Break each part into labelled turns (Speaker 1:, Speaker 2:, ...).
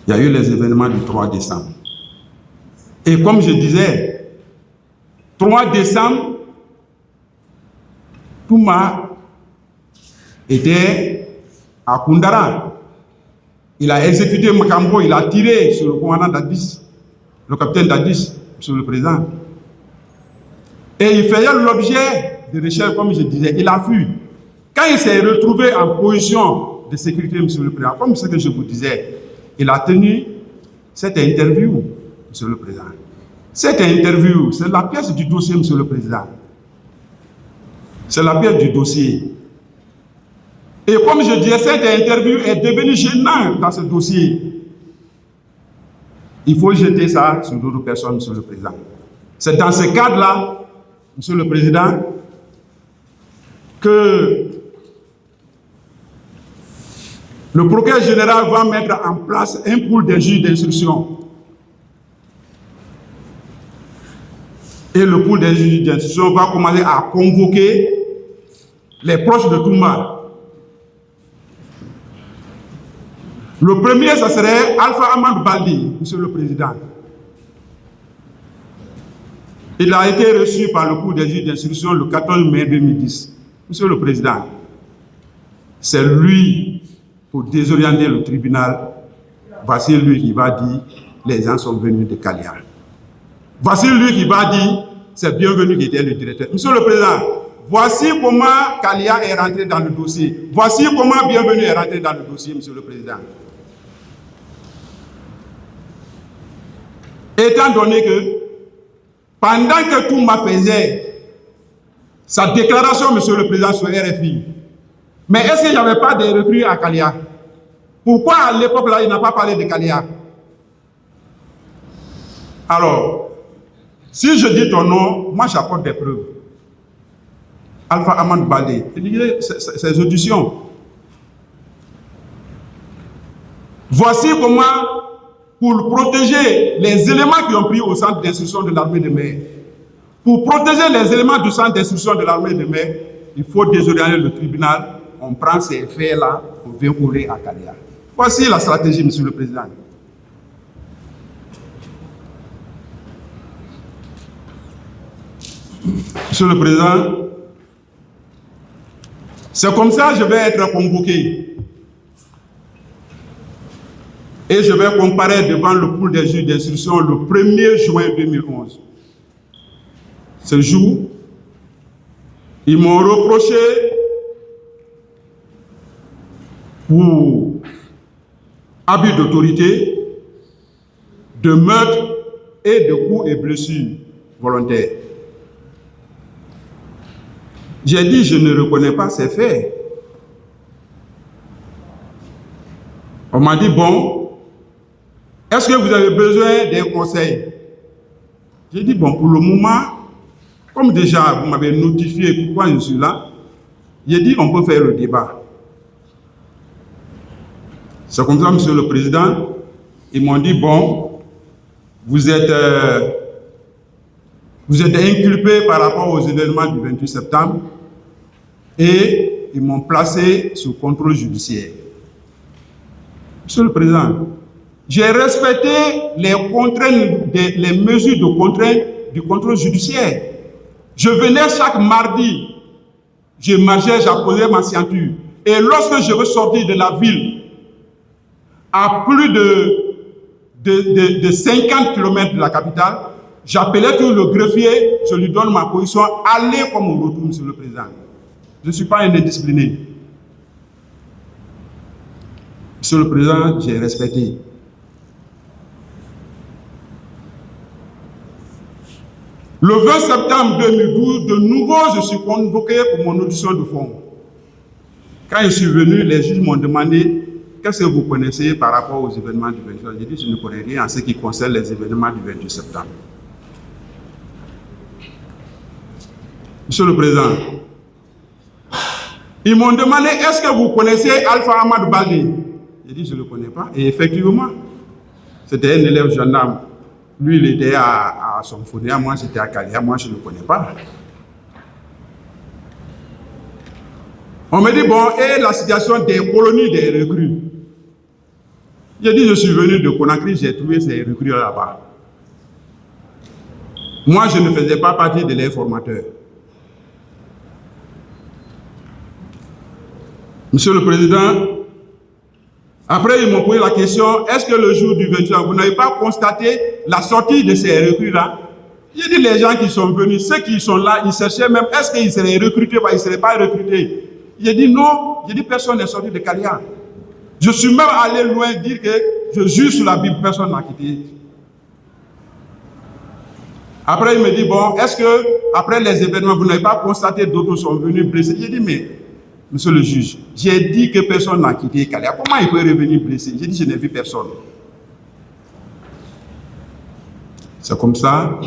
Speaker 1: il y a eu les événements du 3 décembre. Et comme je disais, 3 décembre, Touma était à Koundara. Il a exécuté Makambo, il a tiré sur le commandant d'Addis, le capitaine d'Addis, sur le président. Et il faisait l'objet de recherches, comme je disais, il a fui. Quand il s'est retrouvé en position de sécurité, monsieur le président, comme ce que je vous disais, il a tenu cette interview, monsieur le président. Cette interview, c'est la pièce du dossier, monsieur le président. C'est la pièce du dossier. Et comme je disais, cette interview est devenue gênante dans ce dossier. Il faut jeter ça sur d'autres personnes, monsieur le président. C'est dans ce cadre-là, monsieur le président, que le procureur général va mettre en place un pool de juges d'instruction. Et le pool des juges d'instruction va commencer à convoquer les proches de Touma. Le premier, ça serait Alpha Ahmad Baldi, monsieur le président. Il a été reçu par le pool des juges d'instruction le 14 mai 2010. Monsieur le président, c'est lui, pour désorienter le tribunal, voici lui qui va dire les gens sont venus de Kalia. Voici lui qui va dire c'est bienvenu qui était le directeur. Monsieur le président, voici comment Kalia est rentré dans le dossier. Voici comment bienvenu est rentré dans le dossier, monsieur le président. Étant donné que pendant que Touma faisait sa déclaration, monsieur le président, sur RFI, mais est-ce qu'il n'y avait pas de recrues à Kalia? Pourquoi à l'époque là, il n'a pas parlé de Kalia? Alors, si je dis ton nom, moi j'apporte des preuves. Alpha Ahmad Baldi, ses auditions. Voici comment, pour protéger les éléments qui ont pris au centre d'instruction de l'armée de mer, pour protéger les éléments du centre d'instruction de l'armée de mer, il faut désorienter le tribunal. On prend ces faits-là, on vient courir à Kalia. Voici la stratégie, monsieur le président. Monsieur le président, c'est comme ça que je vais être convoqué. Et je vais comparaître devant le pool des juges d'instruction le 1er juin 2011. Ce jour, ils m'ont reproché pour abus d'autorité, de meurtre et de coups et blessures volontaires. J'ai dit, je ne reconnais pas ces faits. On m'a dit, bon, est-ce que vous avez besoin d'un conseil? J'ai dit, bon, pour le moment, comme déjà vous m'avez notifié pourquoi je suis là, j'ai dit, on peut faire le débat. C'est comme ça, monsieur le président, ils m'ont dit, bon, vous êtes inculpé par rapport aux événements du 28 septembre et ils m'ont placé sous contrôle judiciaire. Monsieur le président, j'ai respecté les contraintes, les mesures de contrainte du contrôle judiciaire. Je venais chaque mardi, je marchais, j'apposais ma signature. Et lorsque je veux sortir de la ville, à plus de 50 km de la capitale, j'appelais tout le greffier, je lui donne ma position, allez comme on retourne, monsieur le président. Je ne suis pas un indiscipliné. Monsieur le président, j'ai respecté. Le 20 septembre 2012, de nouveau, je suis convoqué pour mon audition de fond. Quand je suis venu, les juges m'ont demandé qu'est-ce que vous connaissez par rapport aux événements du 28 septembre. J'ai dit, je ne connais rien en ce qui concerne les événements du 28 septembre. Monsieur le président, ils m'ont demandé, est-ce que vous connaissez Alpha Ahmad Baldi? J'ai dit, je ne le connais pas. Et effectivement, c'était un élève gendarme. Lui, il était à Somfonia, moi j'étais à Kalia, moi je ne le connais pas. On me dit, bon, et la situation des colonies des recrues? J'ai dit, je suis venu de Conakry, j'ai trouvé ces recrues là-bas. Moi, je ne faisais pas partie de leurs formateurs. Monsieur le Président, après ils m'ont posé la question, est-ce que le jour du 28 ans, vous n'avez pas constaté la sortie de ces recrues-là? J'ai dit, les gens qui sont venus, ceux qui sont là, ils cherchaient même, est-ce qu'ils seraient recrutés ou ils ne seraient pas recrutés? J'ai dit non, j'ai dit, personne n'est sorti de Kalia. Je suis même allé loin dire que je jure sur la Bible, personne n'a quitté. Après, il me dit, bon, est-ce que, après les événements, vous n'avez pas constaté d'autres sont venus blessés? J'ai dit, mais, monsieur le juge, j'ai dit que personne n'a quitté Kalia. Comment il peut revenir blessé? J'ai dit, je n'ai vu personne. C'est comme ça,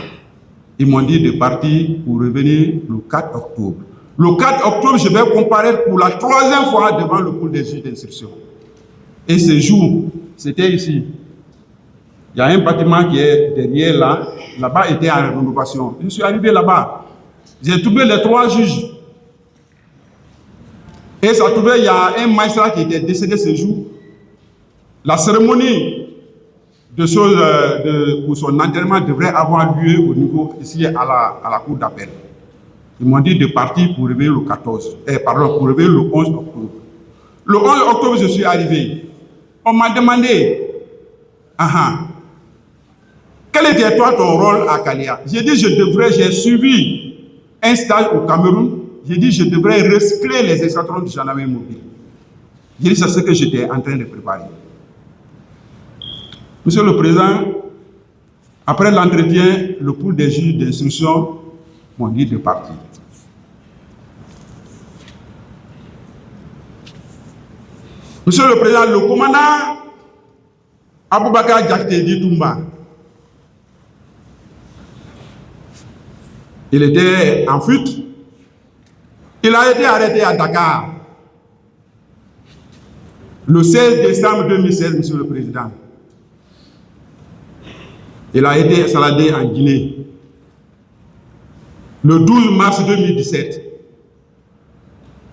Speaker 1: ils m'ont dit de partir pour revenir le 4 octobre. Le 4 octobre, je vais comparaître pour la 3e fois devant le cours des juges d'instruction. Et ce jour, c'était ici. Il y a un bâtiment qui est derrière là. Là-bas était en rénovation. Je suis arrivé là-bas. J'ai trouvé les 3 juges. Et ça trouvait, il y a un magistrat qui était décédé ce jour. La cérémonie pour son enterrement devrait avoir lieu au niveau, ici, à la cour d'appel. Ils m'ont dit de partir pour revenir le 11 octobre. Le 11 octobre, je suis arrivé. On m'a demandé, quel était toi ton rôle à Kalia? J'ai dit, j'ai suivi un stage au Cameroun. J'ai dit, je devrais recycler les escadrons de gendarmerie mobile. J'ai dit, c'est ce que j'étais en train de préparer. Monsieur le Président, après l'entretien, le pool des juges d'instruction m'ont dit de partir. Monsieur le Président, le commandant Aboubakar Diakité Toumba, il était en fuite. Il a été arrêté à Dakar le 16 décembre 2016, Monsieur le Président. Il a été extradé en Guinée le 12 mars 2017.